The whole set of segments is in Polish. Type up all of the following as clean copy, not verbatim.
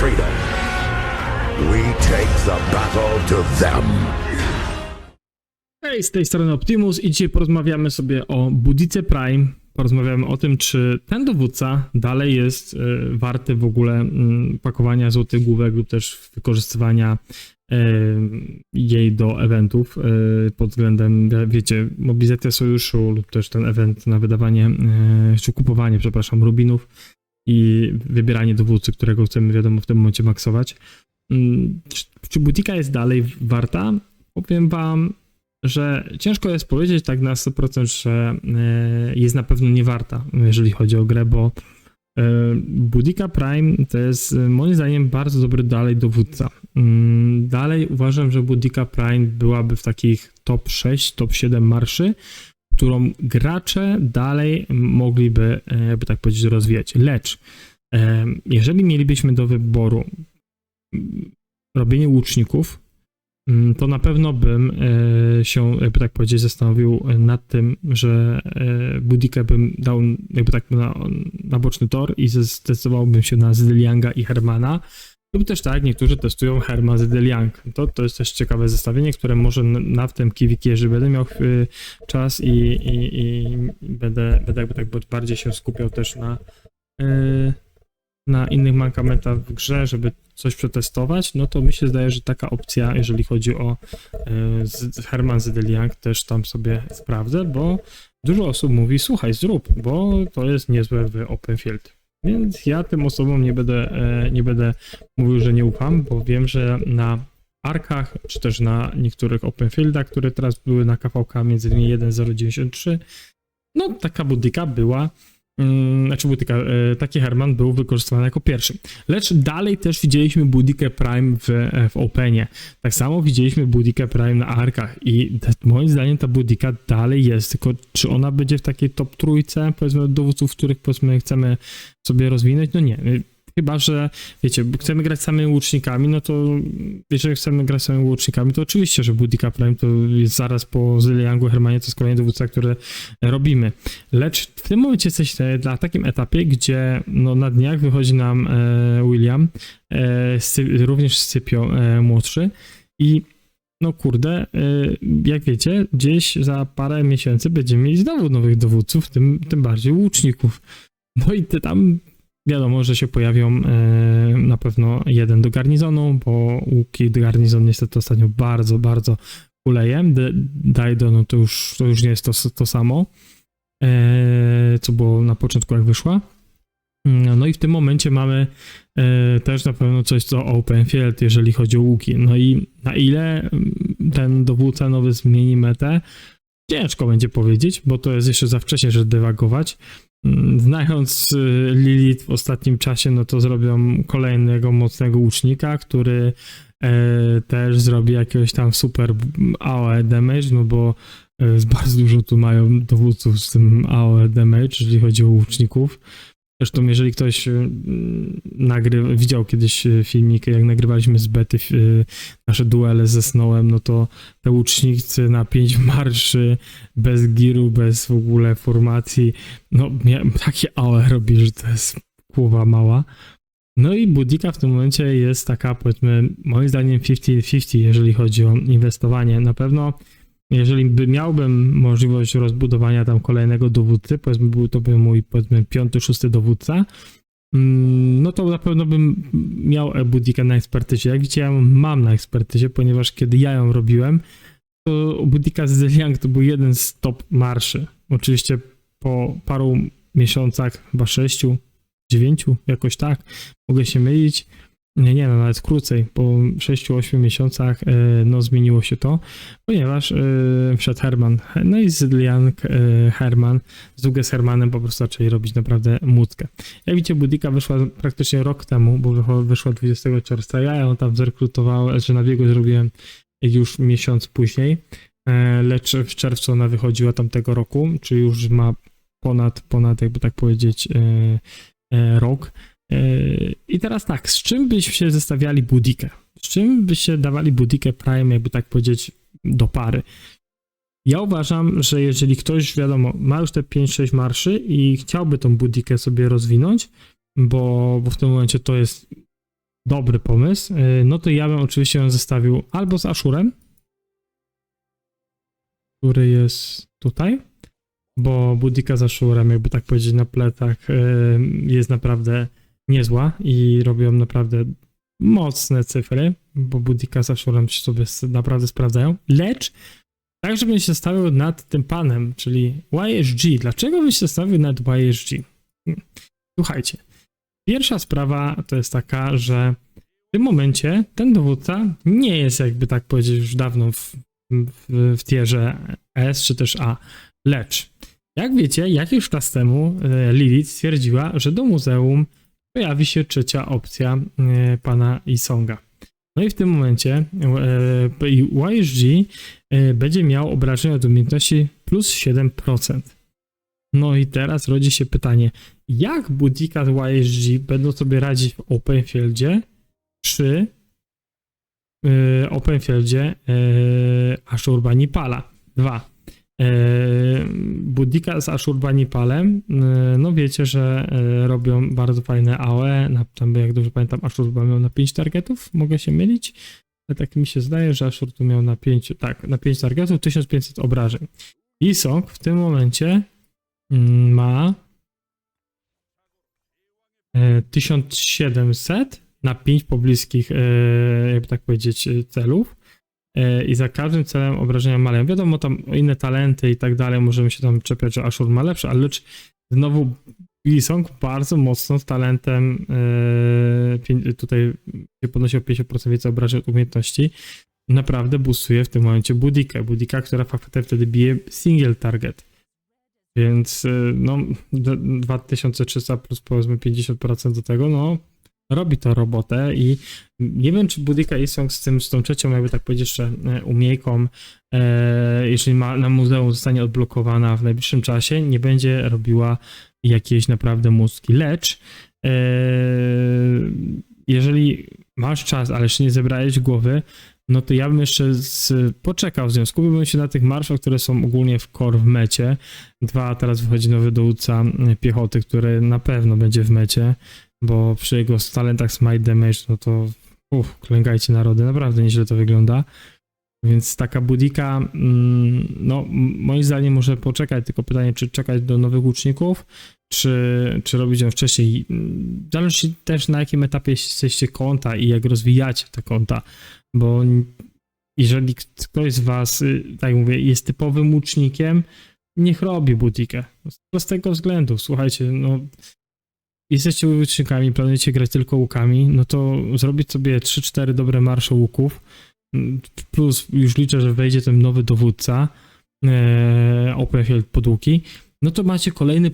freedom. We take the battle to them. Hej, z tej strony Optimus i dzisiaj porozmawiamy sobie o Boudice Prime. Porozmawiamy o tym, czy ten dowódca dalej jest warty w ogóle pakowania złotych główek lub też wykorzystywania jej do eventów pod względem, wiecie, mobilizacja sojuszu lub też ten event na wydawanie, czy kupowanie, przepraszam, rubinów i wybieranie dowódcy, którego chcemy, wiadomo, w tym momencie maksować. Czy Boudica jest dalej warta? Powiem wam, że ciężko jest powiedzieć tak na 100%, że jest na pewno nie warta, jeżeli chodzi o grę, bo Boudica Prime to jest moim zdaniem bardzo dobry dalej dowódca. Dalej uważam, że Boudica Prime byłaby w takich top 6, top 7 marszy, którą gracze dalej mogliby, jakby tak powiedzieć, rozwijać. Lecz jeżeli mielibyśmy do wyboru robienie łuczników, to na pewno bym się, jakby tak powiedzieć, zastanowił nad tym, że Boudikę bym dał jakby tak na boczny tor i zdecydowałbym się na Zedelianga i Hermana. Lub też tak, niektórzy testują Herman Zedeliang. To jest też ciekawe zestawienie, które może na tym Kiwiki, jeżeli będę miał czas i będę jakby tak bardziej się skupiał też na innych mankamentach w grze, żeby coś przetestować, no to mi się zdaje, że taka opcja, jeżeli chodzi o Herman Zedeliang, też tam sobie sprawdzę, bo dużo osób mówi, słuchaj, zrób, bo to jest niezłe w Open Field. Więc ja tym osobom nie będę mówił, że nie ufam, bo wiem, że na arkach, czy też na niektórych Open Fieldach, które teraz były na KVK, między innymi 1.093, no taka Boudica była, taki Herman był wykorzystywany jako pierwszy. Lecz dalej też widzieliśmy Boudikę Prime w Openie. Tak samo widzieliśmy Boudikę Prime na arkach i moim zdaniem ta Boudica dalej jest, tylko czy ona będzie w takiej top trójce, powiedzmy, dowódców, których powiedzmy chcemy sobie rozwinąć? No nie. Chyba że, wiecie, chcemy grać samymi łucznikami, no to jeżeli chcemy grać samymi łucznikami, to oczywiście, że Boudica Prime to jest zaraz po Zedeliangu, Hermanie, to jest kolejny dowódca, który robimy. Lecz w tym momencie jesteśmy na takim etapie, gdzie no, na dniach wychodzi nam William, również Scipio młodszy i no kurde, jak wiecie, gdzieś za parę miesięcy będziemy mieli znowu nowych dowódców, tym bardziej łuczników. No i tam wiadomo, że się pojawią na pewno jeden do garnizonu, bo łuki do garnizonu niestety ostatnio bardzo, bardzo kuleje. Daido, no to już nie jest to samo, co było na początku, jak wyszła. No i w tym momencie mamy też na pewno coś co Open Field, jeżeli chodzi o łuki. No i na ile ten dowódca nowy zmieni metę, ciężko będzie powiedzieć, bo to jest jeszcze za wcześnie, żeby dywagować. Znając Lilith w ostatnim czasie, no to zrobią kolejnego mocnego łucznika, który też zrobi jakiegoś tam super AOE damage, no bo bardzo dużo tu mają dowódców z tym AOE damage, jeżeli chodzi o łuczników. Zresztą jeżeli ktoś widział kiedyś filmik, jak nagrywaliśmy z bety nasze duele ze Snowem, no to te łucznicy na 5 marszy, bez giru, bez w ogóle formacji, no takie AOE robi, że to jest głowa mała. No i Boudica w tym momencie jest taka, powiedzmy, moim zdaniem 50-50, jeżeli chodzi o inwestowanie. Na pewno jeżeli miałbym możliwość rozbudowania tam kolejnego dowódcy, powiedzmy był to mój, powiedzmy, 5., 6. dowódca, no to na pewno bym miał Boudikę na ekspertyzie. Jak widzicie, ja mam na ekspertyzie, ponieważ kiedy ja ją robiłem, to Boudica z Zedeliang to był jeden z top marszy. Oczywiście po paru miesiącach, chyba 6, 9, jakoś tak, mogę się mylić. Nie, no nawet krócej, po 6-8 miesiącach no zmieniło się to, ponieważ wszedł Herman, no i Zedeliang, Herman, z drugiej z Hermanem po prostu zaczęli robić naprawdę muckę. Jak widzicie, Boudica wyszła praktycznie rok temu, bo wyszła 20 czerwca, ja ją tam zrekrutowałem, że na biegu zrobiłem już miesiąc później, lecz w czerwcu ona wychodziła tamtego roku, czyli już ma ponad jakby tak powiedzieć rok. I teraz tak, z czym byście zestawiali Boudikę? Z czym byście dawali Boudikę Prime, jakby tak powiedzieć, do pary? Ja uważam, że jeżeli ktoś, wiadomo, ma już te 5-6 marszy i chciałby tą Boudikę sobie rozwinąć, bo w tym momencie to jest dobry pomysł, no to ja bym oczywiście ją zestawił albo z Ashurem, który jest tutaj, bo Boudica z Ashurem, jakby tak powiedzieć, na pletach jest naprawdę niezła i robią naprawdę mocne cyfry, bo Boudica z Ashurem się sobie naprawdę sprawdzają, lecz tak, żebym się stawił nad tym panem, czyli YSG. Dlaczego bym się stawił nad YSG? Słuchajcie, pierwsza sprawa to jest taka, że w tym momencie ten dowódca nie jest, jakby tak powiedzieć, już dawno w tierze S czy też A, lecz jak wiecie, jakiś czas temu Lilith stwierdziła, że do muzeum pojawi się trzecia opcja pana Isonga. No i w tym momencie YSG będzie miał obrażenia od umiejętności plus 7%. No i teraz rodzi się pytanie, jak Boudica z YSG będą sobie radzić w Openfieldzie przy Openfieldzie Ashurbanipala 2. Boudica z Ashurbanipalem, no wiecie, że robią bardzo fajne AOE, tam jak dobrze pamiętam Ashur miał na 5 targetów, mogę się mylić, ale tak mi się zdaje, że Ashur tu miał na 5, tak, na 5 targetów, 1500 obrażeń. Isong w tym momencie ma 1700 na 5 pobliskich, jakby tak powiedzieć, celów. I za każdym celem obrażenia maleją. Wiadomo, tam inne talenty i tak dalej, możemy się tam czepiać, że Ashur ma lepsze, ale lecz znowu Isong bardzo mocno z talentem tutaj się podnosi o 50% więcej obrażeń od umiejętności. Naprawdę boostuje w tym momencie Boudikę. Boudica, która faktycznie wtedy bije single target. Więc no 2300 plus powiedzmy 50% do tego, no robi to robotę i nie wiem, czy Boudica Isong z tą trzecią, jakby tak powiedzieć, jeszcze umiejką, jeżeli na muzeum zostanie odblokowana w najbliższym czasie, nie będzie robiła jakiejś naprawdę mózgi. Lecz jeżeli masz czas, ale jeszcze nie zebrałeś głowy, no to ja bym jeszcze poczekał z nią. Skupiłbym się na tych marszach, które są ogólnie w core w mecie. 2, teraz wychodzi nowy dowódca piechoty, który na pewno będzie w mecie, bo przy jego talentach Smite Damage, no to klękajcie narody, naprawdę nieźle to wygląda. Więc taka Boudica, no moim zdaniem może poczekać, tylko pytanie, czy czekać do nowych łuczników, czy robić ją wcześniej. Zależy też na jakim etapie jesteście konta i jak rozwijacie te konta, bo jeżeli ktoś z was, tak jak mówię, jest typowym łucznikiem, niech robi Boudikę. Z prostego względu, słuchajcie, no jesteście łucznikami, planujecie grać tylko łukami, no to zrobić sobie 3-4 dobre marsze łuków, plus już liczę, że wejdzie ten nowy dowódca Openfield pod łuki, no to macie kolejny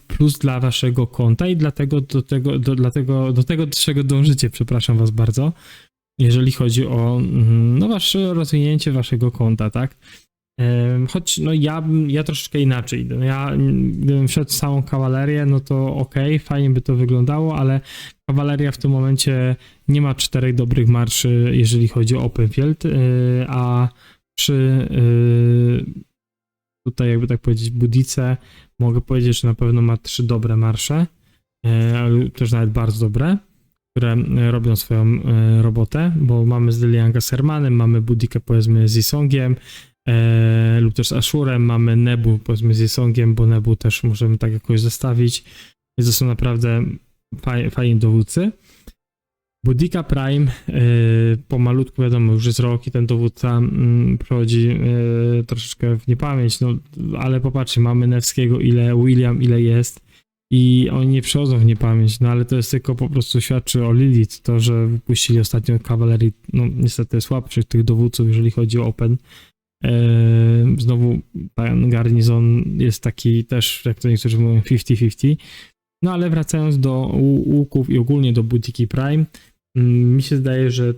plus dla waszego konta i dlatego do tego, czego dążycie, przepraszam was bardzo, jeżeli chodzi o no, wasze rozwinięcie waszego konta, tak? Choć no ja troszeczkę inaczej. Gdybym wszedł w samą kawalerię, no to okej, fajnie by to wyglądało, ale kawaleria w tym momencie nie ma 4 dobrych marszy, jeżeli chodzi o Openfield, a przy tutaj jakby tak powiedzieć Boudice mogę powiedzieć, że na pewno ma 3 dobre marsze, ale też nawet bardzo dobre, które robią swoją robotę, bo mamy z Lianga z Hermanem, mamy Boudikę powiedzmy z Isongiem, lub też z Ashurem, mamy Nebu powiedzmy z Isongiem, bo Nebu też możemy tak jakoś zestawić, więc to są naprawdę fajni dowódcy. Boudica Prime pomalutku, wiadomo, już jest rok i ten dowódca przechodzi troszeczkę w niepamięć, no ale popatrzcie, mamy Nevskiego, William ile jest i oni nie przechodzą w niepamięć, no ale to jest tylko po prostu świadczy o Lilith, to, że wypuścili ostatnio kawalerii, no niestety słabszych tych dowódców, jeżeli chodzi o Open. Znowu ten garnizon jest taki też, jak to niektórzy mówią, 50-50. No ale wracając do łuków i ogólnie do Boudicki Prime, mi się zdaje, że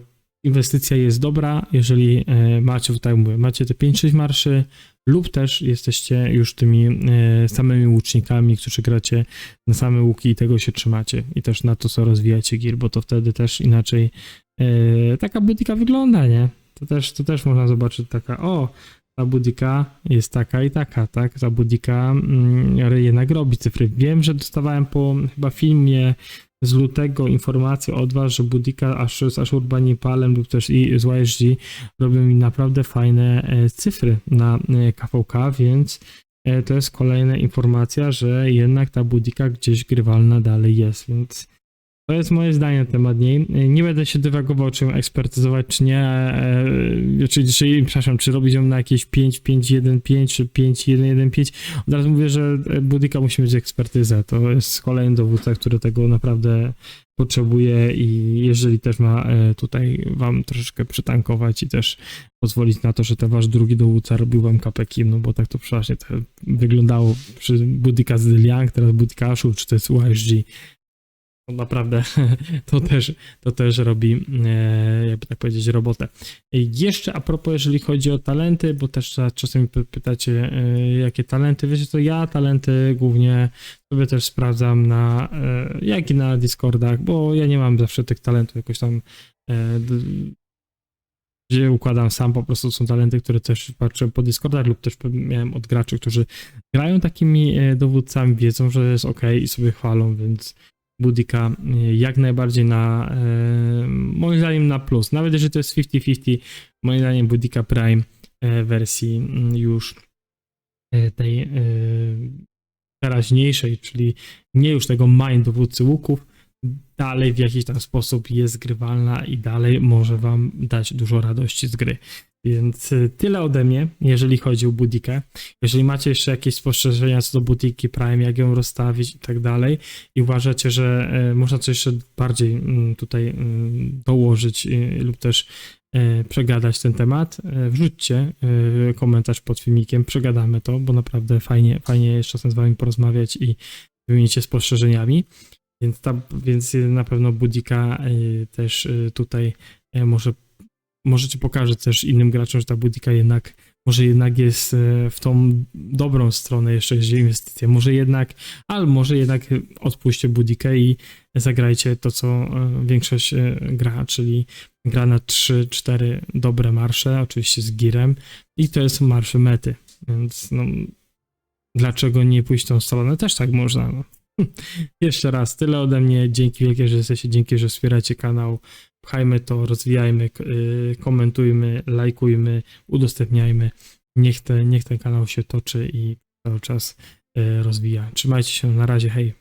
inwestycja jest dobra, jeżeli macie, tak jak mówię, macie te 5-6 marszy lub też jesteście już tymi samymi łucznikami, którzy gracie na same łuki i tego się trzymacie i też na to, co rozwijacie gear, bo to wtedy też inaczej taka Boudica wygląda, nie? To też można zobaczyć taka, ta Boudica jest taka i taka, tak? Ta Boudica jednak robi cyfry. Wiem, że dostawałem po chyba filmie z lutego informacje od was, że Boudica z Ashurbanipalem lub też i z YSG robią mi naprawdę fajne cyfry na KVK, więc to jest kolejna informacja, że jednak ta Boudica gdzieś grywalna dalej jest, więc to jest moje zdanie na temat niej. Nie będę się dywagował, czy ją ekspertyzować, czy nie, czy robić ją na jakieś 5-5-1-5, czy 5-1-1-5. Od razu mówię, że Boudica musi mieć ekspertyzę. To jest kolejny dowódca, który tego naprawdę potrzebuje i jeżeli też ma tutaj wam troszeczkę przytankować i też pozwolić na to, że ten wasz drugi dowódca robił wam KPK, no bo tak to przeważnie to wyglądało przy Boudica z Liang, teraz Boudica Ashur, czy to jest YSG. No naprawdę to też robi, jakby tak powiedzieć, robotę. Jeszcze a propos, jeżeli chodzi o talenty, bo też czasem pytacie, jakie talenty. Wiecie co, ja talenty głównie sobie też sprawdzam jak i na Discordach, bo ja nie mam zawsze tych talentów jakoś tam, gdzie układam sam, po prostu są talenty, które też patrzę po Discordach lub też miałem od graczy, którzy grają takimi dowódcami, wiedzą, że jest ok i sobie chwalą, więc Boudica jak najbardziej moim zdaniem na plus. Nawet jeżeli to jest 50-50, moim zdaniem Boudica Prime wersji już tej teraźniejszej, czyli nie już tego main dowódcy łuków, dalej w jakiś tam sposób jest grywalna i dalej może wam dać dużo radości z gry. Więc tyle ode mnie, jeżeli chodzi o Boudikę. Jeżeli macie jeszcze jakieś spostrzeżenia co do Boudiki Prime, jak ją rozstawić i tak dalej i uważacie, że można coś jeszcze bardziej tutaj dołożyć lub też przegadać ten temat, wrzućcie komentarz pod filmikiem, przegadamy to, bo naprawdę fajnie jest czasem z wami porozmawiać i wymienić się spostrzeżeniami. Więc na pewno Boudica też tutaj możecie pokazać też innym graczom, że ta Boudica może jednak jest w tą dobrą stronę jeszcze, jeżeli inwestycja. Może jednak odpuśćcie Boudikę i zagrajcie to, co większość gra, czyli gra na 3-4 dobre marsze, oczywiście z girem i to jest marsze mety, więc no, dlaczego nie pójść tą stronę? Też tak można, no. Jeszcze raz, tyle ode mnie. Dzięki wielkie, że jesteście, dzięki, że wspieracie kanał. Pchajmy to, rozwijajmy, komentujmy, lajkujmy, udostępniajmy. Niech ten kanał się toczy i cały czas rozwija. Trzymajcie się, na razie, hej.